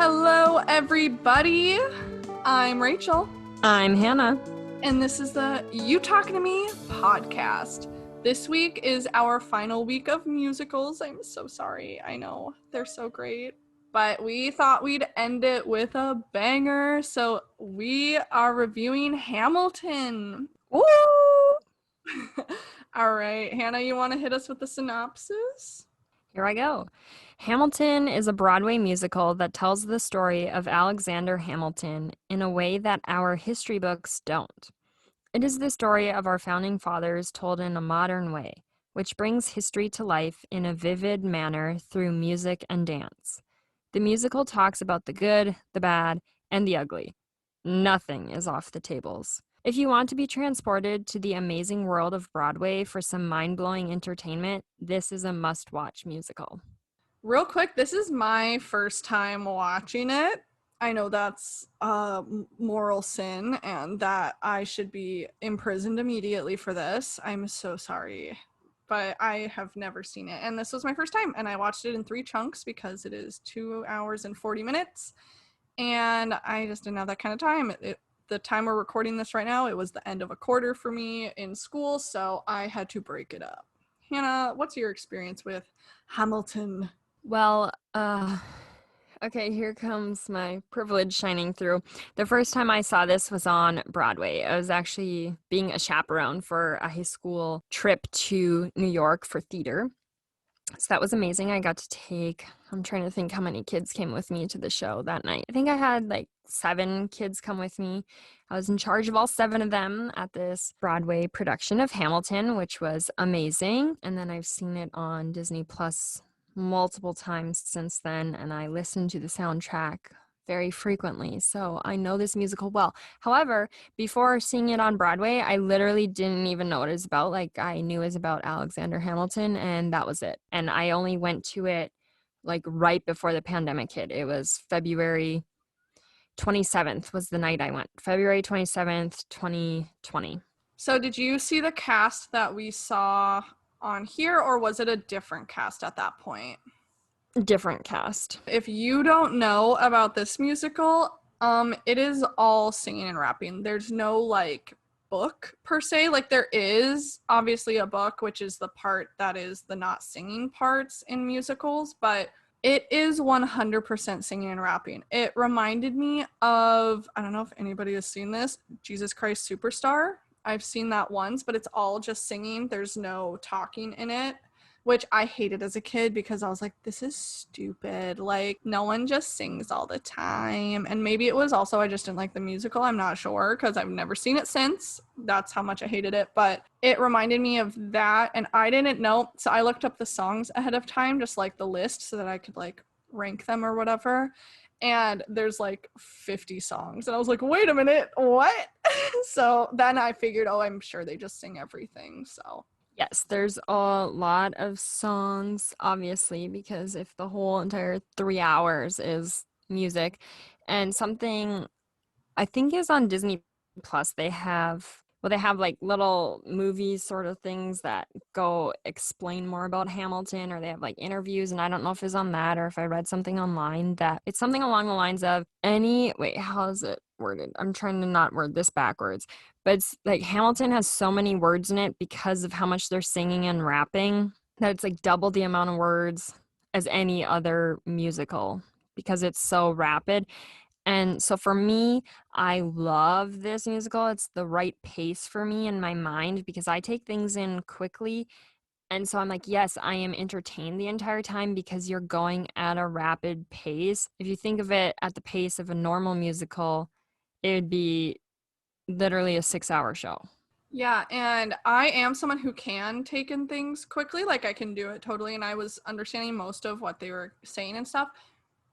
Hello, everybody. I'm Rachel. I'm Hannah. And this is the You Talking to Me podcast. This week is our final week of musicals. I'm so sorry. I know they're so great. But we thought we'd end it with a banger. So we are reviewing Hamilton. Woo! All right. Hannah, you want to hit us with the synopsis? Here I go. Hamilton is a Broadway musical that tells the story of Alexander Hamilton in a way that our history books don't. It is the story of our founding fathers told in a modern way, which brings history to life in a vivid manner through music and dance. The musical talks about the good, the bad, and the ugly. Nothing is off the tables. If you want to be transported to the amazing world of Broadway for some mind-blowing entertainment, this is a must-watch musical. Real quick, this is my first time watching it. I know that's a moral sin and that I should be imprisoned immediately for this. I'm so sorry, but I have never seen it. And this was my first time, and I watched it in 3 chunks because it is 2 hours and 40 minutes. And I just didn't have that kind of time. The time we're recording this right now, it was the end of a quarter for me in school, so I had to break it up. Hannah, what's your experience with Hamilton? Well, okay, here comes my privilege shining through. The first time I saw this was on Broadway. I was actually being a chaperone for a high school trip to New York for theater. So that was amazing. I'm trying to think how many kids came with me to the show that night. I think I had like 7 kids come with me. I was in charge of all 7 of them at this Broadway production of Hamilton, which was amazing. And then I've seen it on Disney Plus multiple times since then, and I listen to the soundtrack very frequently, so I know this musical well. However, before seeing it on Broadway, I literally didn't even know what it was about. Like, I knew it was about Alexander Hamilton, and that was it. And I only went to it like right before the pandemic hit. It was February 27th was the night I went. February 27th, 2020. So did you see the cast that we saw on here, or was it a different cast at that point? Different cast. If you don't know about this musical, it is all singing and rapping. There's no like book per se. Like, there is obviously a book, which is the part that is the not singing parts in musicals, but it is 100% singing and rapping. It reminded me of, I don't know if anybody has seen this, Jesus Christ Superstar. I've seen that once, but it's all just singing. There's no talking in it, which I hated as a kid because I was like, this is stupid. Like, no one just sings all the time. And maybe it was also I just didn't like the musical. I'm not sure because I've never seen it since. That's how much I hated it. But it reminded me of that. And I didn't know. So I looked up the songs ahead of time, just like the list so that I could like rank them or whatever. And there's like 50 songs. And I was like, wait a minute, what? So then I figured, oh, I'm sure they just sing everything. So yes, there's a lot of songs, obviously, because if the whole entire 3 hours is music, and something I think is on Disney Plus, they have like little movies sort of things that go explain more about Hamilton, or they have like interviews, and I don't know if it's on that or if I read something online that it's something along the lines of how is it worded? I'm trying to not word this backwards, but it's like Hamilton has so many words in it because of how much they're singing and rapping that it's like double the amount of words as any other musical because it's so rapid. And so for me, I love this musical. It's the right pace for me in my mind because I take things in quickly. And so I'm like, yes, I am entertained the entire time because you're going at a rapid pace. If you think of it at the pace of a normal musical, it would be literally a 6-hour show. yeah, and I am someone who can take in things quickly. Like, I can do it totally, and I was understanding most of what they were saying and stuff.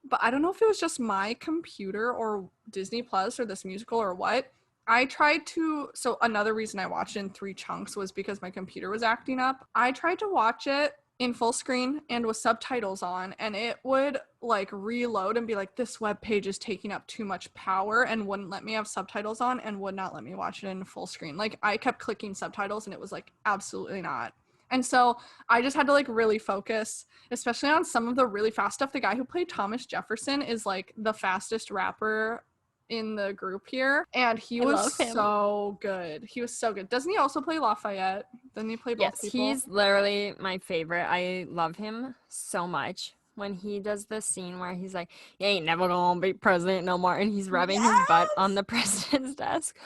But I don't know if it was just my computer or Disney Plus or this musical or what. So another reason I watched it in 3 chunks was because my computer was acting up. I tried to watch it in full screen and with subtitles on, and it would like reload and be like, this web page is taking up too much power, and wouldn't let me have subtitles on and would not let me watch it in full screen. Like, I kept clicking subtitles and it was like, absolutely not. And so I just had to like really focus, especially on some of the really fast stuff. The guy who played Thomas Jefferson is like the fastest rapper in the group here, and he I was love him. so good. He was so good. Doesn't he also play Lafayette? Doesn't he play both Yes, people? he's literally my favorite. I love him so much. When he does the scene where he's like, "You ain't never gonna be president no more," and he's rubbing his butt on Yes! the president's desk.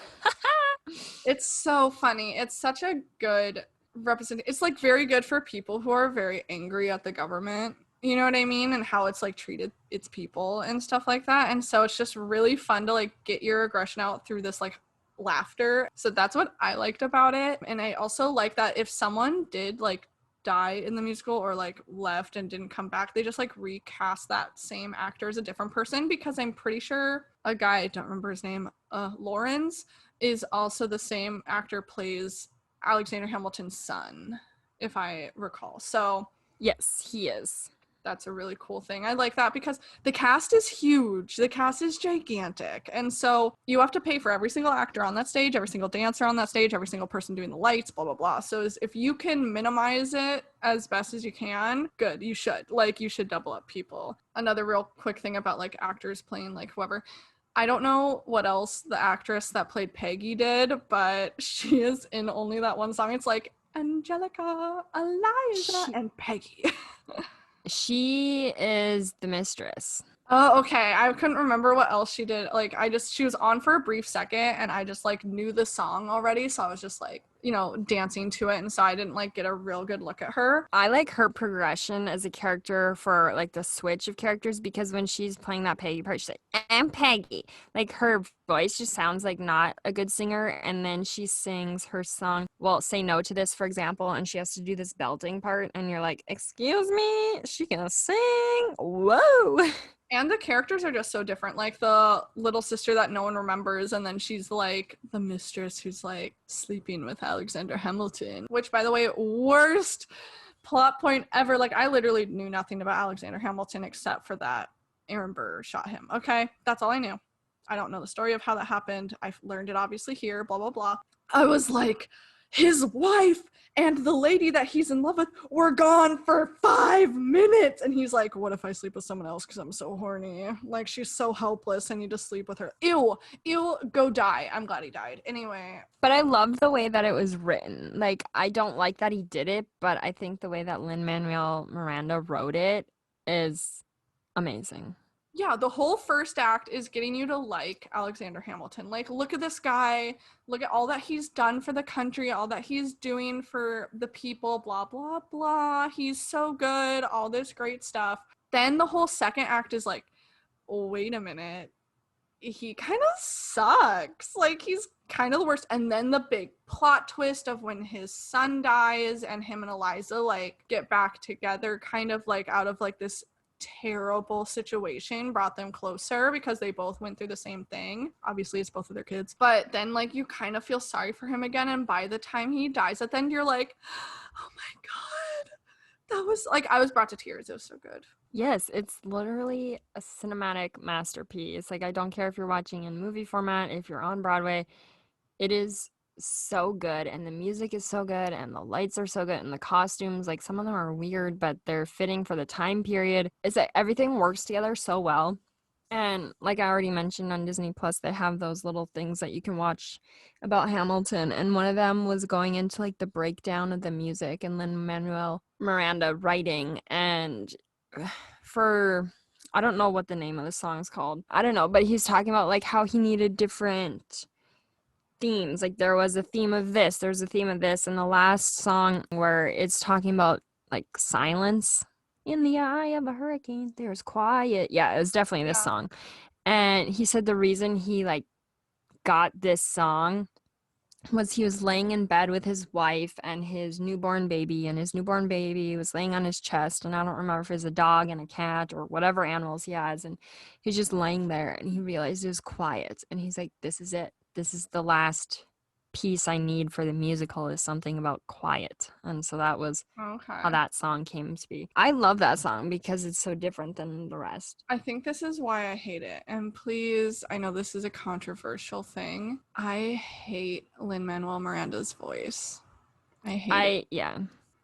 It's so funny. It's such a good representation. It's like very good for people who are very angry at the government. You know what I mean? And how it's like treated its people and stuff like that. And so it's just really fun to like get your aggression out through this like laughter. So that's what I liked about it. And I also like that if someone did like die in the musical or like left and didn't come back, they just like recast that same actor as a different person, because I'm pretty sure a guy, I don't remember his name, Lawrence, is also the same actor plays Alexander Hamilton's son, if I recall. So Yes, he is. that's a really cool thing. I like that because the cast is huge. The cast is gigantic. And so you have to pay for every single actor on that stage, every single dancer on that stage, every single person doing the lights, blah, blah, blah. So if you can minimize it as best as you can, good, you should. Like, you should double up people. Another real quick thing about like actors playing like whoever. I don't know what else the actress that played Peggy did, but she is in only that one song. It's like Angelica, Eliza, She and Peggy. she is the mistress. Oh, okay. I couldn't remember what else she did. Like, she was on for a brief second and I just like knew the song already. So I was just like, dancing to it. And so I didn't like get a real good look at her. I like her progression as a character for like the switch of characters because when she's playing that Peggy part, she's like, "I'm Peggy." Like her voice just sounds like not a good singer, and then she sings her song, well, "Say No to This," for example, and she has to do this belting part, and you're like, "Excuse me, she can sing? Whoa!" And the characters are just so different. Like the little sister that no one remembers, and then she's like the mistress who's like sleeping with Alexander Hamilton, which, by the way, worst plot point ever. Like, I literally knew nothing about Alexander Hamilton except for that Aaron Burr shot him. Okay, that's all I knew. I don't know the story of how that happened. I learned it obviously here, blah, blah, blah. I was like, his wife and the lady that he's in love with were gone for 5 minutes. And he's like, what if I sleep with someone else because I'm so horny? Like, she's so helpless. I need to sleep with her. Ew, go die. I'm glad he died. Anyway. But I love the way that it was written. Like, I don't like that he did it, but I think the way that Lin-Manuel Miranda wrote it is amazing. Yeah, the whole first act is getting you to like Alexander Hamilton. Like, look at this guy. Look at all that he's done for the country, all that he's doing for the people, blah, blah, blah. He's so good, all this great stuff. Then the whole second act is like, oh, wait a minute. He kind of sucks. Like, he's kind of the worst. And then the big plot twist of when his son dies and him and Eliza like get back together, kind of like out of like this terrible situation, brought them closer because they both went through the same thing. Obviously it's both of their kids, but then like you kind of feel sorry for him again, and by the time he dies at the end, you're like, oh my god, that was like, I was brought to tears. It was so good. Yes, it's literally a cinematic masterpiece. Like, I don't care if you're watching in movie format, if you're on Broadway, it is so good, and the music is so good, and the lights are so good, and the costumes, like some of them are weird, but they're fitting for the time period. It's like everything works together so well. And like I already mentioned on Disney Plus, they have those little things that you can watch about Hamilton. And one of them was going into like the breakdown of the music and Lin-Manuel Miranda writing. And for, I don't know what the name of the song's called. I don't know, but he's talking about like how he needed different themes. Like there was a theme of this, there's a theme of this. And the last song where it's talking about like silence. In the eye of a hurricane, there's quiet. Yeah, it was definitely this Yeah. song. And he said the reason he like got this song was he was laying in bed with his wife and his newborn baby, and his newborn baby was laying on his chest, and I don't remember if it was a dog and a cat or whatever animals he has, and he's just laying there and he realized it was quiet, and he's like, this is it. This is the last piece I need for the musical, is something about quiet. And so that was how Okay. that song came to be. I love that song because it's so different than the rest. I think this is why I hate it. And please, I know this is a controversial thing. I hate Lin-Manuel Miranda's voice. I hate it. Yeah.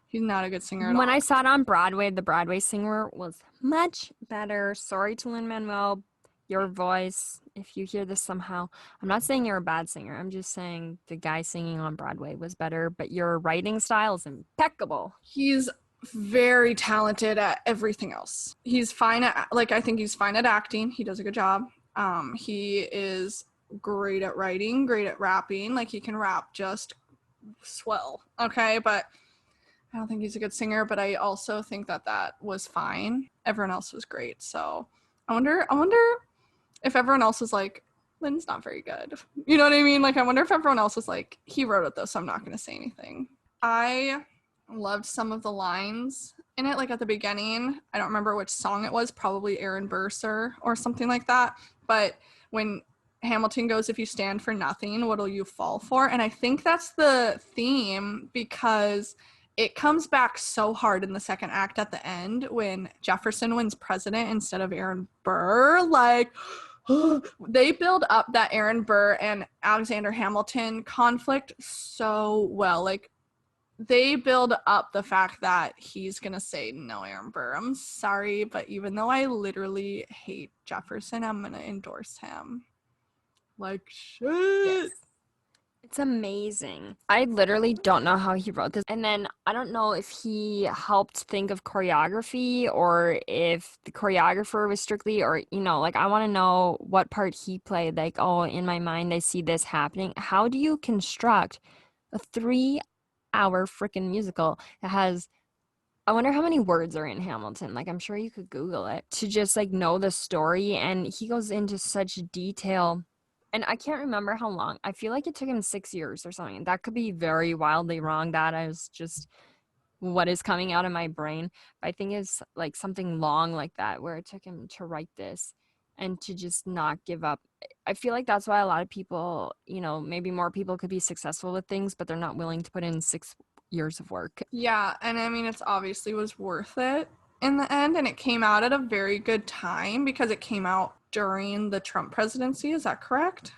He's not a good singer at When all. I saw it on Broadway, the Broadway singer was much better. Sorry to Lin-Manuel, your voice, if you hear this somehow. I'm not saying you're a bad singer. I'm just saying the guy singing on Broadway was better, but your writing style is impeccable. He's very talented at everything else. He's fine at, like, I think he's fine at acting. He does a good job. He is great at writing, great at rapping. Like, he can rap just swell. Okay, but I don't think he's a good singer, but I also think that that was fine. Everyone else was great. So I wonder if everyone else was like, Lynn's not very good. You know what I mean? Like, I wonder if everyone else was like, he wrote it though, so I'm not going to say anything. I loved some of the lines in it, like at the beginning. I don't remember which song it was, probably Aaron Burr or something like that. But when Hamilton goes, if you stand for nothing, what'll you fall for? And I think that's the theme because it comes back so hard in the second act at the end when Jefferson wins president instead of Aaron Burr. Like, they build up that Aaron Burr and Alexander Hamilton conflict so well. Like, they build up the fact that he's gonna say, no, Aaron Burr, I'm sorry, but even though I literally hate Jefferson, I'm gonna endorse him. Like, shit. Yes. It's amazing. I literally don't know how he wrote this. And then I don't know if he helped think of choreography or if the choreographer was strictly, or, like I want to know what part he played. Like, oh, in my mind, I see this happening. How do you construct a 3-hour freaking musical that has, I wonder how many words are in Hamilton. Like, I'm sure you could Google it to just like know the story. And he goes into such detail. And I can't remember how long. I feel like it took him 6 years or something. That could be very wildly wrong. That is just what is coming out of my brain. But I think it's like something long like that, where it took him to write this and to just not give up. I feel like that's why a lot of people, maybe more people could be successful with things, but they're not willing to put in 6 years of work. Yeah, and I mean, it's obviously was worth it in the end, and it came out at a very good time because it came out during the Trump presidency. Is that correct?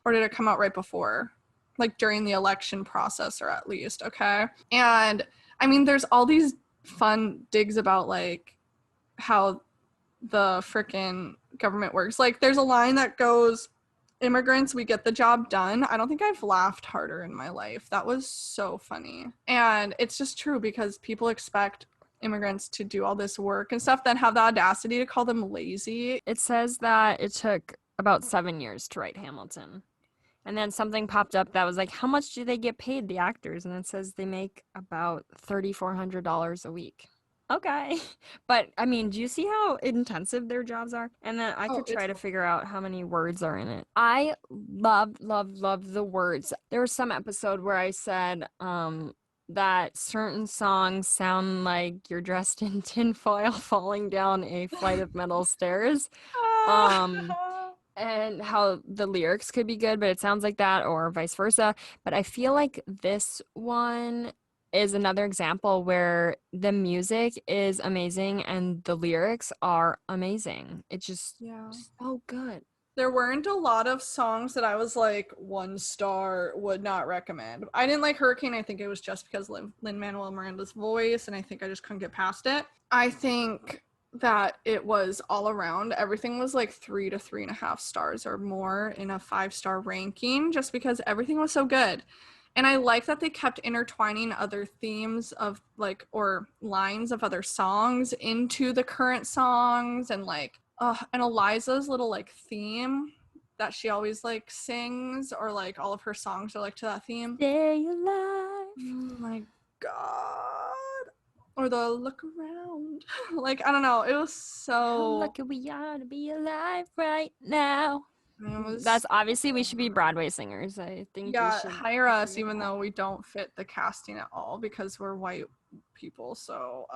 Or did it come out right before? Like during the election process, or at least, okay? And I mean, there's all these fun digs about like how the freaking government works. Like, there's a line that goes, immigrants, we get the job done. I don't think I've laughed harder in my life. That was so funny. And it's just true because people expect immigrants to do all this work and stuff, then have the audacity to call them lazy. It says that it took about 7 years to write Hamilton. And then something popped up that was like, how much do they get paid, the actors? And it says they make about $3,400 a week. Okay. But I mean, do you see how intensive their jobs are? And then I could try to figure out how many words are in it. I love, love, love the words. There was some episode where I said that certain songs sound like you're dressed in tinfoil falling down a flight of metal stairs. And how the lyrics could be good, but it sounds like that, or vice versa. But I feel like this one is another example where the music is amazing and the lyrics are amazing. It's just so good. There weren't a lot of songs that I was like 1 star, would not recommend. I didn't like Hurricane. I think it was just because Lin-Manuel Miranda's voice, and I think I just couldn't get past it. I think that it was all around. Everything was like 3 to 3.5 stars or more in a 5-star ranking, just because everything was so good. And I like that they kept intertwining other themes of like, or lines of other songs into the current songs, and like, and Eliza's little like theme that she always like sings, or like all of her songs are like to that theme. Stay alive. Oh my god. Or the look around. Like, I don't know. It was so. How lucky we are to be alive right now. That's obviously, we should be Broadway singers. I think yeah, we should hire us, even though we don't fit the casting at all because we're white people. So,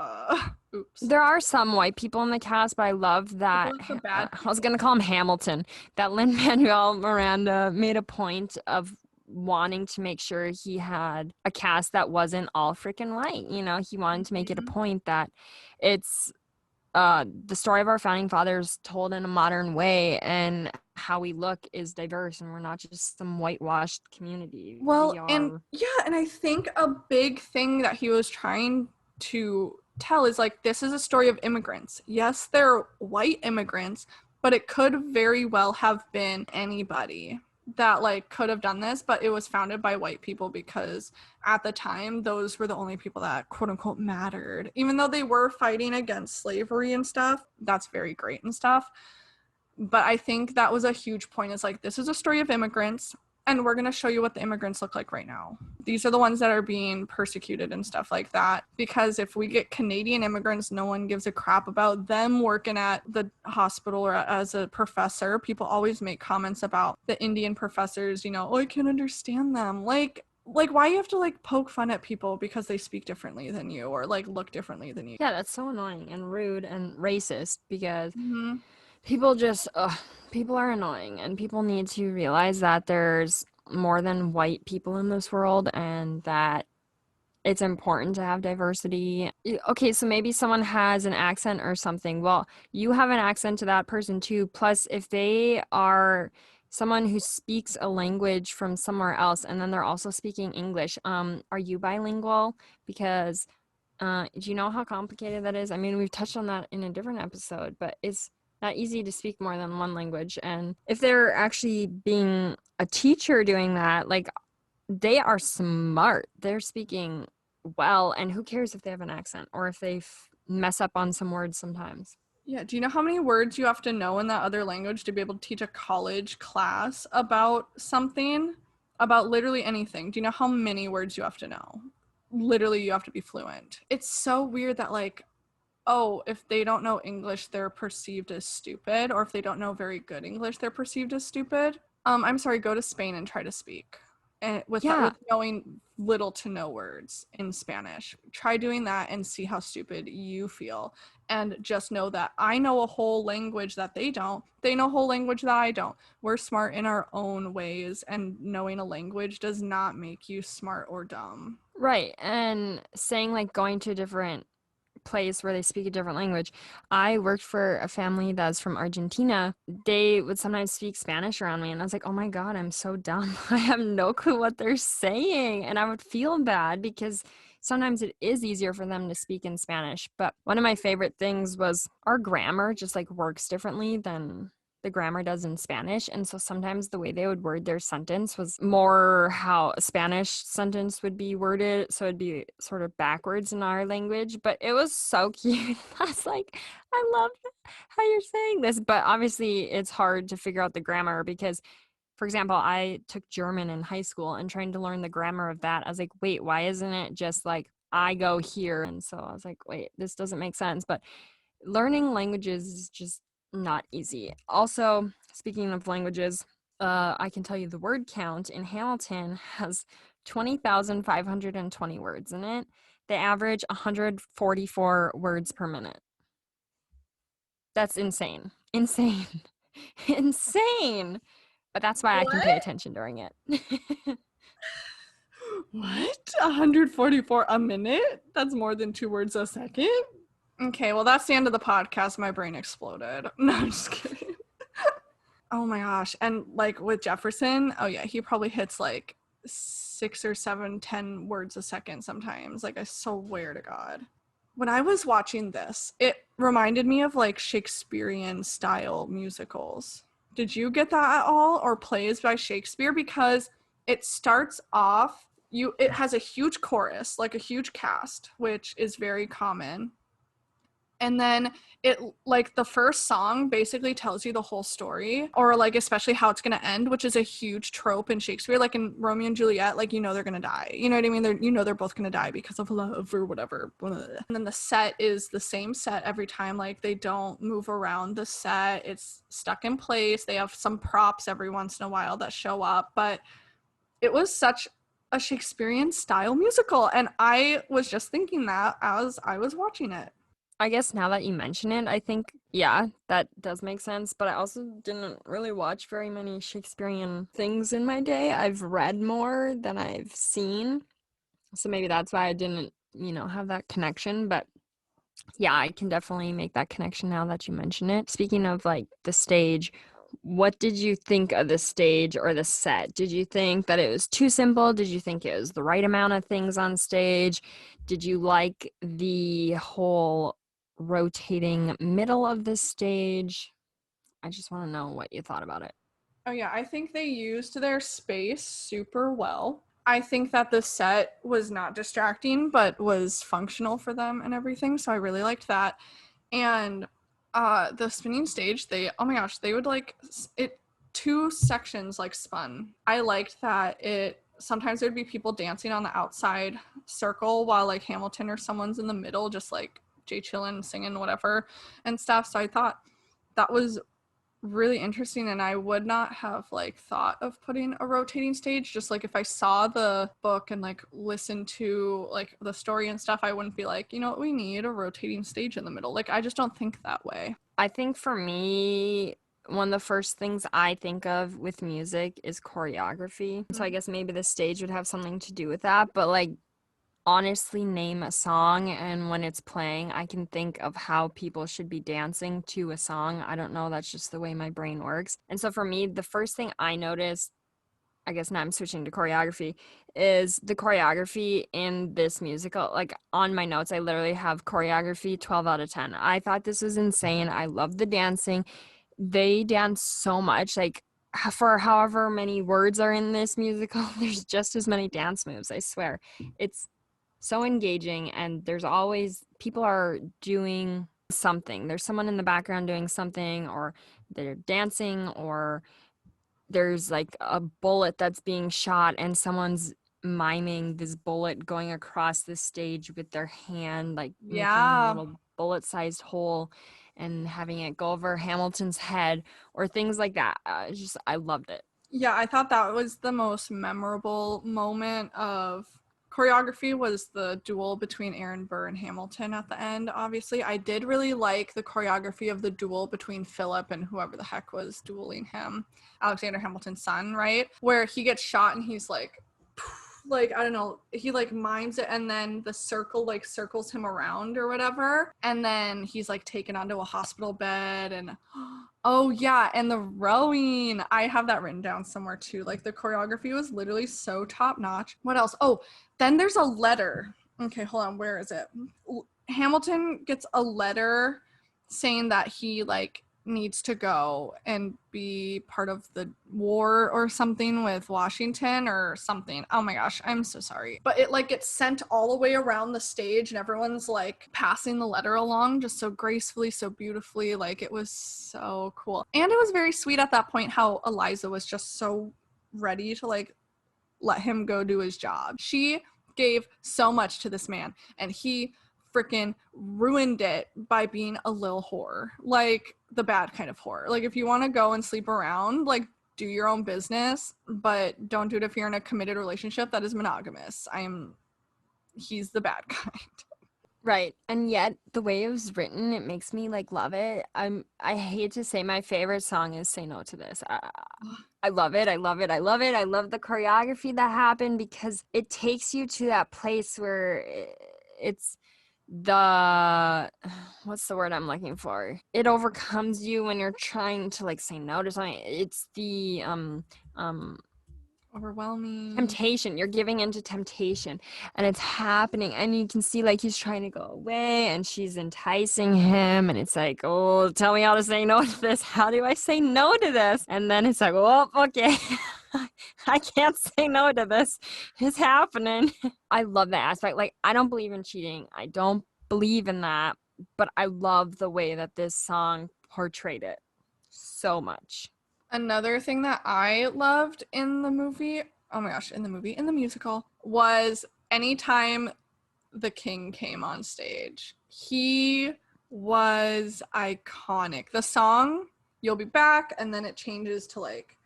oops. There are some white people in the cast, but I love that. I was gonna call him Hamilton. That Lin-Manuel Miranda made a point of wanting to make sure he had a cast that wasn't all freaking white. He wanted to make it a point that it's the story of our founding fathers told in a modern way, and how we look is diverse, and we're not just some whitewashed community. We Well, and are. yeah, and I think a big thing that he was trying to tell is like, this is a story of immigrants. Yes, they're white immigrants, but it could very well have been anybody that like could have done this, but it was founded by white people because at the time those were the only people that quote unquote mattered. Even though they were fighting against slavery and stuff, that's very great and stuff. But I think that was a huge point. Is like, this is a story of immigrants, and we're going to show you what the immigrants look like right now. These are the ones that are being persecuted and stuff like that. Because if we get Canadian immigrants, no one gives a crap about them working at the hospital or as a professor. People always make comments about the Indian professors, you know, oh, I can't understand them. Like why you have to like poke fun at people because they speak differently than you or like look differently than you. Yeah, that's so annoying and rude and racist because Mm-hmm. people just, people are annoying, and people need to realize that there's more than white people in this world, and that it's important to have diversity. Okay, so maybe someone has an accent or something. Well, you have an accent to that person too. Plus, if they are someone who speaks a language from somewhere else and then they're also speaking English, are you bilingual? Because do you know how complicated that is? I mean, we've touched on that in a different episode, but it's not easy to speak more than one language. And if they're actually being a teacher doing that, like, they are smart. They're speaking well, and who cares if they have an accent or if they mess up on some words sometimes. Yeah, do you know how many words you have to know in that other language to be able to teach a college class about something? About literally anything. Do you know how many words you have to know? Literally, you have to be fluent. It's so weird that, like, oh, if they don't know English, they're perceived as stupid, or if they don't know very good English, they're perceived as stupid. I'm sorry, go to Spain and try to speak. And Yeah, with knowing little to no words in Spanish. Try doing that and see how stupid you feel. And just know that I know a whole language that they don't. They know a whole language that I don't. We're smart in our own ways, and knowing a language does not make you smart or dumb. right. And saying like going to a different place where they speak a different language. I worked for a family that's from Argentina. They would sometimes speak Spanish around me, and I was like, oh my God, I'm so dumb. I have no clue what they're saying. And I would feel bad because sometimes it is easier for them to speak in Spanish. But one of my favorite things was our grammar just like works differently than the grammar does in Spanish. And so sometimes the way they would word their sentence was more how a Spanish sentence would be worded. So it'd be sort of backwards in our language, but it was so cute. I was like, I love how you're saying this. But obviously, it's hard to figure out the grammar because, for example, I took German in high school, and trying to learn the grammar of that, I was like, wait, why isn't it just like I go here? And so I was like, wait, this doesn't make sense. But learning languages is just not easy. Also, speaking of languages, I can tell you the word count in Hamilton has 20,520 words in it. They average 144 words per minute. That's insane. Insane. Insane. But that's why I can pay What? attention during it. What? 144 a minute? That's more than 2 words a second? Okay, well, that's the end of the podcast. My brain exploded. No, I'm just kidding. Oh my gosh. And like with Jefferson, oh yeah, he probably hits like 6 or 7, 10 words a second sometimes. Like, I swear to God. When I was watching this, it reminded me of like Shakespearean style musicals. Did you get that at all? Or plays by Shakespeare? Because it starts off, it has a huge chorus, like a huge cast, which is very common. And then it, like, the first song basically tells you the whole story, or like especially how it's going to end, which is a huge trope in Shakespeare. Like in Romeo and Juliet, like, you know they're going to die, you know what I mean? They're both going to die because of love or whatever. And then the set is the same set every time. Like, they don't move around the set, it's stuck in place. They have some props every once in a while that show up, but it was such a Shakespearean style musical, and I was just thinking that as I was watching it. I guess now that you mention it, I think, yeah, that does make sense. But I also didn't really watch very many Shakespearean things in my day. I've read more than I've seen. So maybe that's why I didn't, have that connection. But yeah, I can definitely make that connection now that you mention it. Speaking of like the stage, What did you think of the stage or the set? Did you think that it was too simple? Did you think it was the right amount of things on stage? Did you like the whole rotating middle of the stage? I just want to know what you thought about it. Oh yeah, I think they used their space super well. I think that the set was not distracting, but was functional for them and everything. So I really liked that. And the spinning stage, they oh my gosh, they would like it two sections like spun. I liked that it sometimes there'd be people dancing on the outside circle while like Hamilton or someone's in the middle, just like Jay chillin', singing whatever and stuff. So I thought that was really interesting, and I would not have like thought of putting a rotating stage. Just like if I saw the book and like listened to like the story and stuff, I wouldn't be like, you know what, we need a rotating stage in the middle. Like I just don't think that way. I think for me, one of the first things I think of with music is choreography. So I guess maybe the stage would have something to do with that. But like, honestly, name a song, and when it's playing, I can think of how people should be dancing to a song. I don't know. That's just the way my brain works. And so for me, the first thing I noticed, I guess now I'm switching to choreography, is the choreography in this musical. Like on my notes, I literally have choreography 12 out of 10. I thought this was insane. I love the dancing. They dance so much. Like for however many words are in this musical, there's just as many dance moves, I swear. It's so engaging, and there's always people are doing something. There's someone in the background doing something, or they're dancing, or there's like a bullet that's being shot and someone's miming this bullet going across the stage with their hand, like making a Yeah. little bullet-sized hole and having it go over Hamilton's head or things like that. Just I loved it. Yeah, I thought that was the most memorable moment of choreography was the duel between Aaron Burr and Hamilton at the end. Obviously, I did really like the choreography of the duel between Philip and whoever the heck was dueling him, Alexander Hamilton's son, right? Where he gets shot and he's like I don't know, he like mimes it and then the circle like circles him around or whatever, and then he's like taken onto a hospital bed. And oh yeah, and the rowing, I have that written down somewhere too. Like the choreography was literally so top notch. What else? Oh, then there's a letter. Okay, hold on, where is it? Hamilton gets a letter saying that he like needs to go and be part of the war or something with Washington or something. Oh my gosh, I'm so sorry. But it like gets sent all the way around the stage and everyone's like passing the letter along just so gracefully, so beautifully. Like it was so cool. And it was very sweet at that point how Eliza was just so ready to like let him go do his job. She gave so much to this man and he freaking ruined it by being a lil whore, like the bad kind of whore. Like if you want to go and sleep around, like do your own business, but don't do it if you're in a committed relationship that is monogamous. He's the bad kind. Right. And yet the way it was written, it makes me like love it. I hate to say my favorite song is Say No to This. I love it. I love it. I love it. I love the choreography that happened because it takes you to that place where it's the what's the word I'm looking for? It overcomes you when you're trying to like say no to something. It's the um Overwhelming. temptation. You're giving into temptation and it's happening and you can see like he's trying to go away and she's enticing him and it's like, oh, tell me how to say no to this. How do I say no to this? And then it's like, well, okay. I can't say no to this. It's happening. I love that aspect. Like, I don't believe in cheating. I don't believe in that, but I love the way that this song portrayed it so much. Another thing that I loved in the movie, oh my gosh, in the musical, was anytime the king came on stage. He was iconic. The song, You'll Be Back, and then it changes to like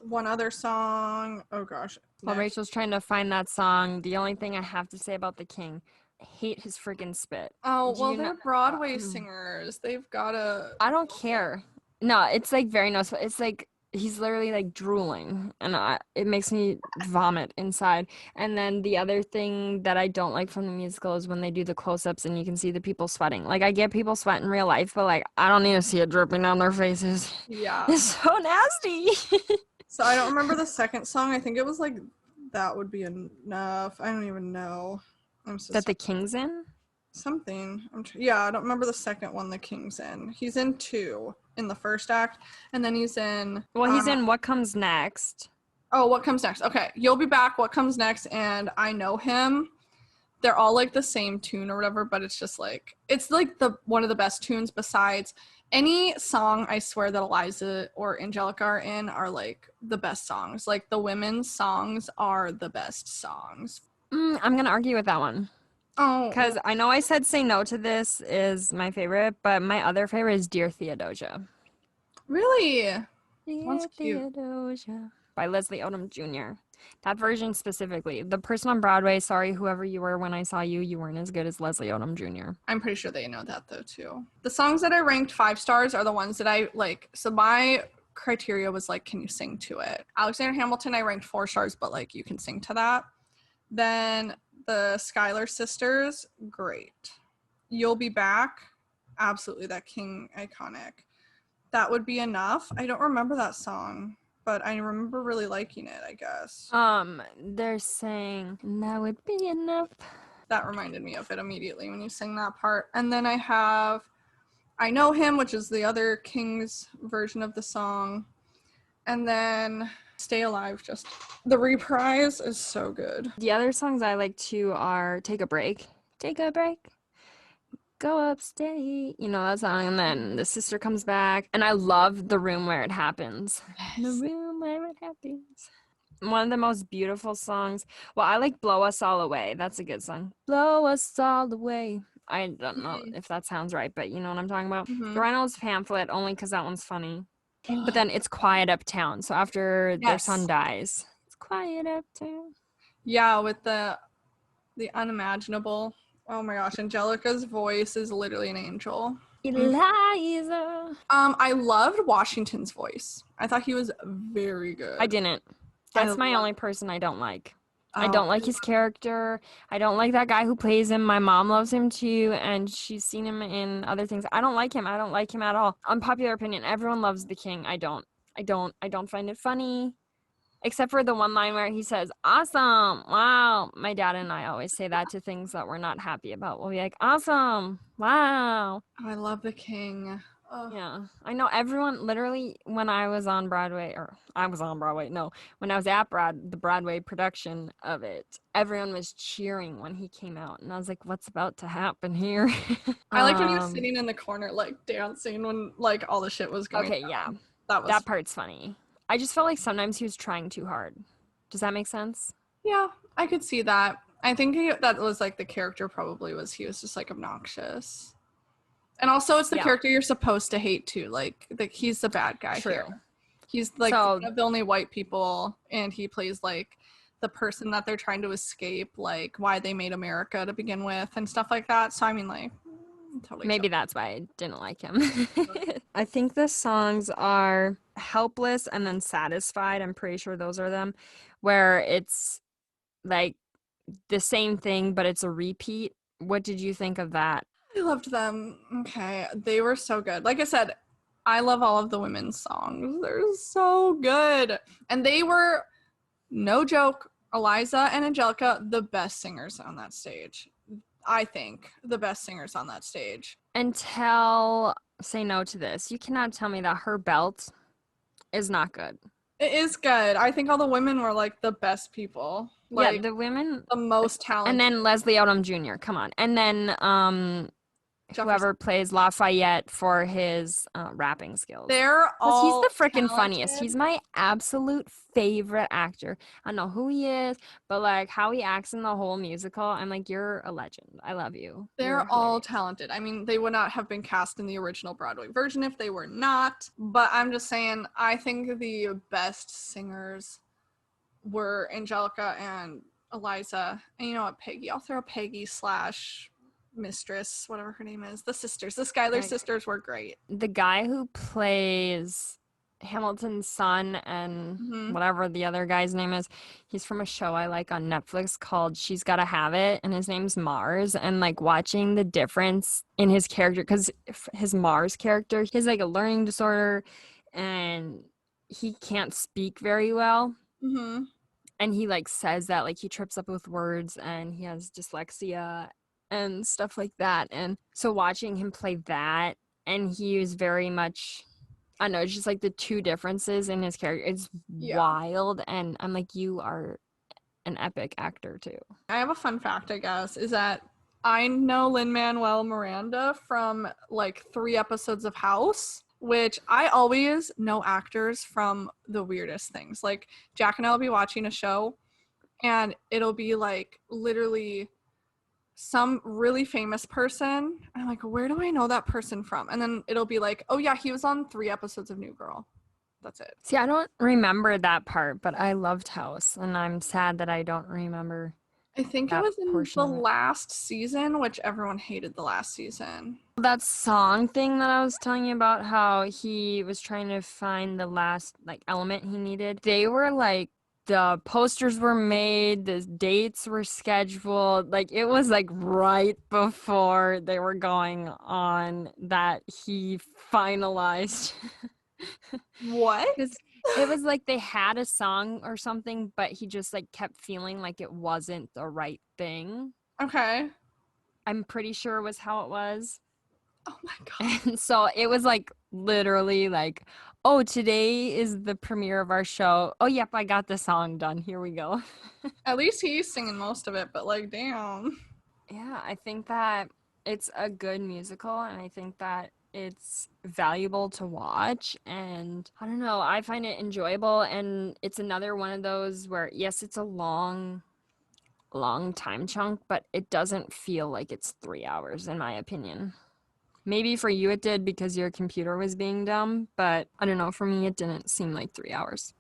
one other song. Oh gosh. While Next. Rachel's trying to find that song, the only thing I have to say about the king, I hate his friggin' spit. Oh, Do well, you know? they're Broadway singers. They've got to. I don't care. No, it's like very noticeable. It's like he's literally like drooling, and it makes me vomit inside. And then the other thing that I don't like from the musical is when they do the close-ups and you can see the people sweating. Like, I get people sweat in real life, but like, I don't need to see it dripping down their faces. Yeah. It's so nasty. So I don't remember the second song. I think it was like That Would Be Enough. I don't even know. I'm so That sorry. the king's in? Something. Yeah, I don't remember the second one the King's in. He's in two in the first act, and then he's in Well, he's in What Comes Next. oh, What Comes Next. Okay, You'll Be Back, What Comes Next, and I Know Him. They're all like the same tune or whatever, but it's just like it's like the one of the best tunes besides any song I swear that Eliza or Angelica are in are like the best songs. Like the women's songs are the best songs. I'm gonna argue with that one. Oh, Because I know I said Say No to This is my favorite, but my other favorite is Dear Theodosia. really? One's Dear cute. Theodosia by Leslie Odom Jr. That version specifically. The person on Broadway, sorry, whoever you were when I saw you, you weren't as good as Leslie Odom Jr. I'm pretty sure they know that though too. The songs that I ranked 5 stars are the ones that I like. So my criteria was like, can you sing to it? Alexander Hamilton, I ranked 4 stars, but like you can sing to that. Then the Schuyler sisters, great. You'll Be Back, absolutely that King iconic. That Would Be Enough. I don't remember that song, but I remember really liking it, I guess. They're saying that would be enough. That reminded me of it immediately when you sang that part. And then I have I Know Him, which is the other King's version of the song. And then Stay Alive, just the reprise is so good. The other songs I like too are Take a Break. Take a break. Go upstate. You know that song. And then the sister comes back. And I love The Room Where It Happens. The room where it happens. One of the most beautiful songs. Well, I like Blow Us All Away. That's a good song. Blow Us All Away. I don't know if that sounds right, but you know what I'm talking about. Mm-hmm. The Reynolds Pamphlet, only because that one's funny. But then It's Quiet Uptown. So after their son dies, it's quiet uptown. Yeah, with the unimaginable. Oh my gosh, Angelica's voice is literally an angel. Eliza. I loved Washington's voice. I thought he was very good. I didn't. That's my only person I don't like. I Oh, don't like his character. I don't like that guy who plays him. My mom loves him too, and she's seen him in other things. I don't like him. I don't like him at all. Unpopular opinion. Everyone loves the king. I don't. I don't find it funny. Except for the one line where he says, "Awesome. Wow." My dad and I always say that to things that we're not happy about. We'll be like, "Awesome. Wow." Oh, I love the king. Oh. Yeah, I know everyone literally when I was on Broadway, or I was on Broadway, no, when I was at the Broadway production of it, everyone was cheering when he came out. And I was like, what's about to happen here? I liked when he was sitting in the corner, like dancing when like all the shit was going Okay, down. yeah. That part's funny. I just felt like sometimes he was trying too hard. Does that make sense? Yeah, I could see that. I think that was like the character probably was he was just like obnoxious. And also it's the character you're supposed to hate too. Like he's the bad guy here. He's like one of the only white people and he plays like the person that they're trying to escape, like why they made America to begin with and stuff like that. So I mean like totally maybe that's why I didn't like him. I think the songs are Helpless and then Satisfied. I'm pretty sure those are them, where it's like the same thing, but it's a repeat. What did you think of that? I loved them. Okay. They were so good. Like I said, I love all of the women's songs. They're so good. And they were, no joke, Eliza and Angelica, the best singers on that stage. I think the best singers on that stage. Until Say No to This. You cannot tell me that her belt is not good. It is good. I think all the women were like the best people. Like, yeah, the women, the most talented. And then Leslie Odom Jr. Come on, and then whoever plays Lafayette for his rapping skills. They're all he's the freaking talented. funniest. He's my absolute favorite actor. I don't know who he is, but like how he acts in the whole musical, I'm like, you're a legend. I love you. They're all talented. I mean, they would not have been cast in the original Broadway version if they were not. But I'm just saying, I think the best singers were Angelica and Eliza. And you know what, Peggy? I'll throw Peggy / Mistress, whatever her name is. The sisters. The Schuyler sisters were great. The guy who plays Hamilton's son and Hmm. whatever the other guy's name is, he's from a show I like on Netflix called She's Gotta Have It, and his name's Mars. And like watching the difference in his character, because his Mars character, he has like a learning disorder and he can't speak very well. Hmm. And he like says that like he trips up with words and he has dyslexia and stuff like that. And so watching him play that, and he was very much, I don't know, it's just like the two differences in his character. It's Yeah. wild. And I'm like, you are an epic actor too. I have a fun fact, I guess, is that I know Lin-Manuel Miranda from like 3 episodes of House, which I always know actors from the weirdest things. Like Jack and I will be watching a show and it'll be like literally some really famous person. I'm like, where do I know that person from? And then it'll be like, oh yeah, he was on 3 episodes of New Girl. That's it. See, I don't remember that part, but I loved House, and I'm sad that I don't remember I think it that was in portion the of it. last season, which everyone hated the last season. That song thing that I was telling you about, how he was trying to find the last like element he needed. They were like, the posters were made, the dates were scheduled. Like it was like right before they were going on that he finalized. What? Because it was like they had a song or something, but he just like kept feeling like it wasn't the right thing. Okay. I'm pretty sure was how it was. Oh my god. And so it was like literally like, oh, today is the premiere of our show. Oh, yep, I got the song done. Here we go. At least he's singing most of it, but like, damn. Yeah, I think that it's a good musical, and I think that it's valuable to watch. And I don't know, I find it enjoyable. And it's another one of those where, yes, it's a long time chunk, but it doesn't feel like it's 3 hours, in my opinion. Maybe for you it did because your computer was being dumb, but I don't know, for me it didn't seem like 3 hours.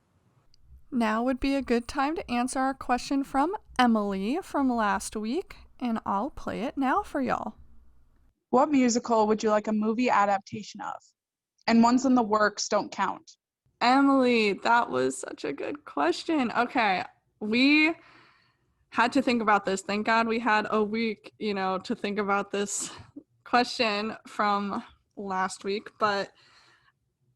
Now would be a good time to answer our question from Emily from last week, and I'll play it now for y'all. What musical would you like a movie adaptation of? And ones in the works don't count. Emily, that was such a good question. Okay, we had to think about this. Thank God we had a week, to think about this question from last week, but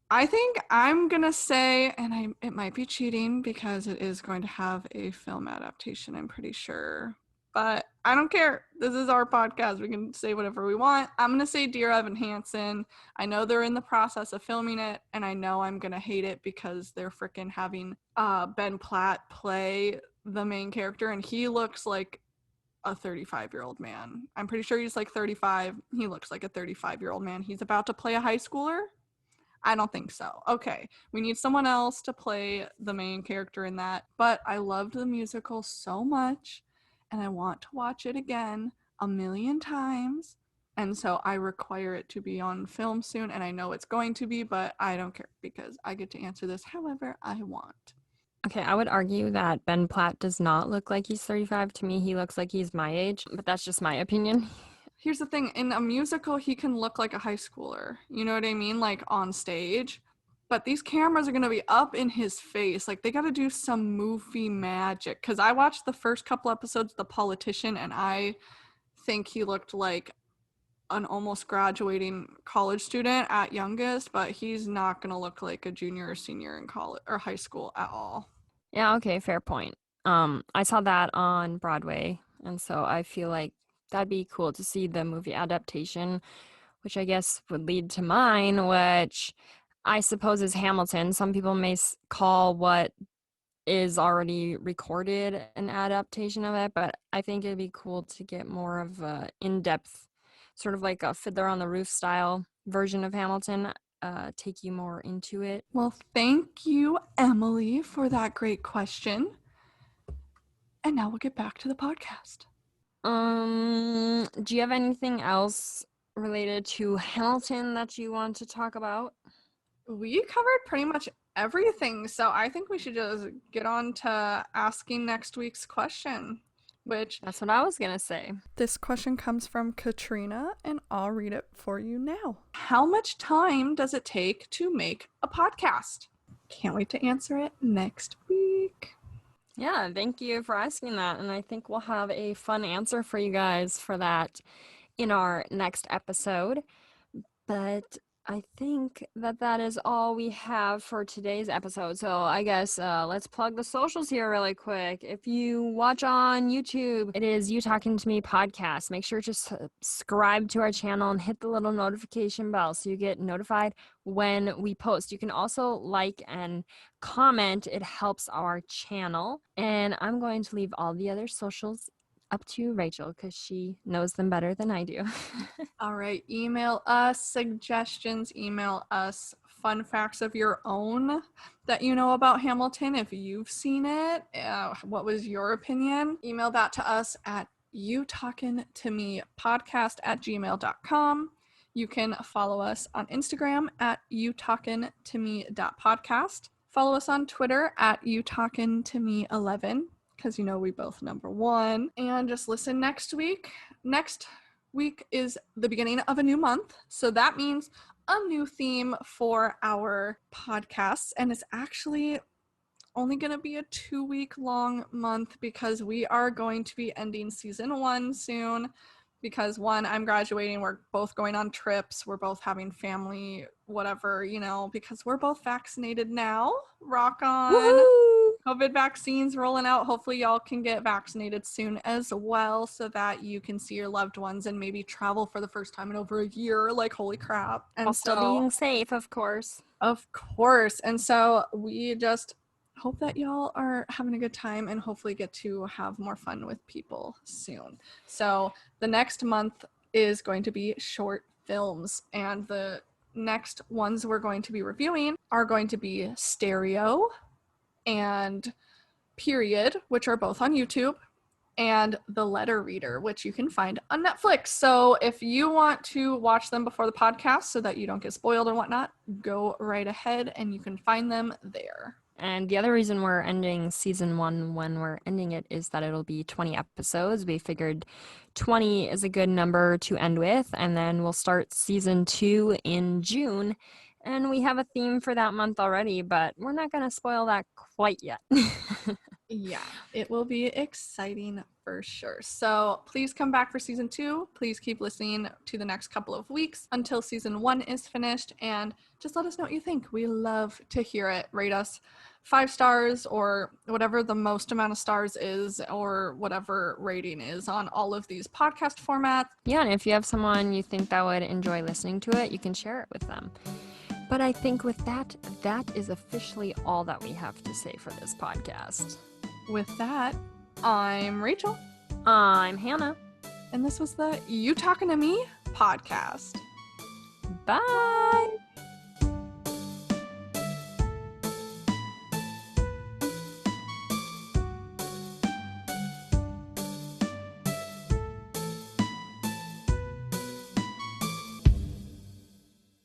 I think I'm gonna say, and it might be cheating because it is going to have a film adaptation, I'm pretty sure. But I don't care. This is our podcast. We can say whatever we want. I'm gonna say Dear Evan Hansen. I know they're in the process of filming it, and I know I'm gonna hate it because they're freaking having Ben Platt play the main character, and he looks like a 35-year-old man. I'm pretty sure he's like 35. He looks like a 35-year-old man. He's about to play a high schooler. I don't think so. Okay, we need someone else to play the main character in that. But I loved the musical so much, and I want to watch it again a million times. And so I require it to be on film soon, and I know it's going to be, but I don't care because I get to answer this however I want. Okay, I would argue that Ben Platt does not look like he's 35. To me, he looks like he's my age, but that's just my opinion. Here's the thing, in a musical he can look like a high schooler, you know what I mean, like on stage, but these cameras are going to be up in his face, like they got to do some movie magic, because I watched the first couple episodes of The Politician and I think he looked like an almost graduating college student at youngest, but he's not going to look like a junior or senior in college or high school at all. Yeah, okay, fair point. I saw that on Broadway, and so I feel like that'd be cool to see the movie adaptation, which I guess would lead to mine, which I suppose is Hamilton. Some people may call what is already recorded an adaptation of it, but I think it'd be cool to get more of a in-depth, sort of like a Fiddler on the Roof style version of Hamilton, take you more into it. Well, thank you, Emily, for that great question. And now we'll get back to the podcast. Do you have anything else related to Hamilton that you want to talk about? We covered pretty much everything, so I think we should just get on to asking next week's question, which That's what I was gonna say. this question comes from Katrina, and I'll read it for you now. How much time does it take to make a podcast? Can't wait to answer it next week. Yeah, thank you for asking that. And I think we'll have a fun answer for you guys for that in our next episode. But I think that is all we have for today's episode. So I guess let's plug the socials here really quick. If you watch on YouTube, it is You Talking to Me podcast. Make sure to subscribe to our channel and hit the little notification bell so you get notified when we post. You can also like and comment. It helps our channel. And I'm going to leave all the other socials up to Rachel because she knows them better than I do. All right, email us suggestions, email us fun facts of your own that you know about Hamilton. If you've seen it, what was your opinion? Email that to us at youtalkintomepodcast@gmail.com. You can follow us on Instagram at youtalkintome.podcast. Follow us on Twitter at youtalkintome11 because we both number one. And just listen next week. Next week is the beginning of a new month, so that means a new theme for our podcasts, and it's actually only going to be a 2-week long month because we are going to be ending season 1 soon because one, I'm graduating, we're both going on trips, we're both having family whatever, because we're both vaccinated now. Rock on. Woohoo! COVID vaccines rolling out. Hopefully y'all can get vaccinated soon as well so that you can see your loved ones and maybe travel for the first time in over a year. Like, holy crap. And While still being safe, of course. Of course. And so we just hope that y'all are having a good time and hopefully get to have more fun with people soon. So the next month is going to be short films, and the next ones we're going to be reviewing are going to be Stereo and Period, which are both on YouTube, and The Letter Reader, which you can find on Netflix. So if you want to watch them before the podcast so that you don't get spoiled and whatnot, go right ahead and you can find them there. And the other reason we're ending season 1 when we're ending it is that it'll be 20 episodes. We figured 20 is a good number to end with, and then we'll start season 2 in June. And we have a theme for that month already, but we're not going to spoil that quite yet. Yeah, it will be exciting for sure. So please come back for season 2. Please keep listening to the next couple of weeks until season 1 is finished, and just let us know what you think. We love to hear it. Rate us 5 stars or whatever the most amount of stars is, or whatever rating is on all of these podcast formats. Yeah, and if you have someone you think that would enjoy listening to it, you can share it with them. But I think with that is officially all that we have to say for this podcast. With that, I'm Rachel. I'm Hannah. And this was the You Talking to Me podcast. Bye!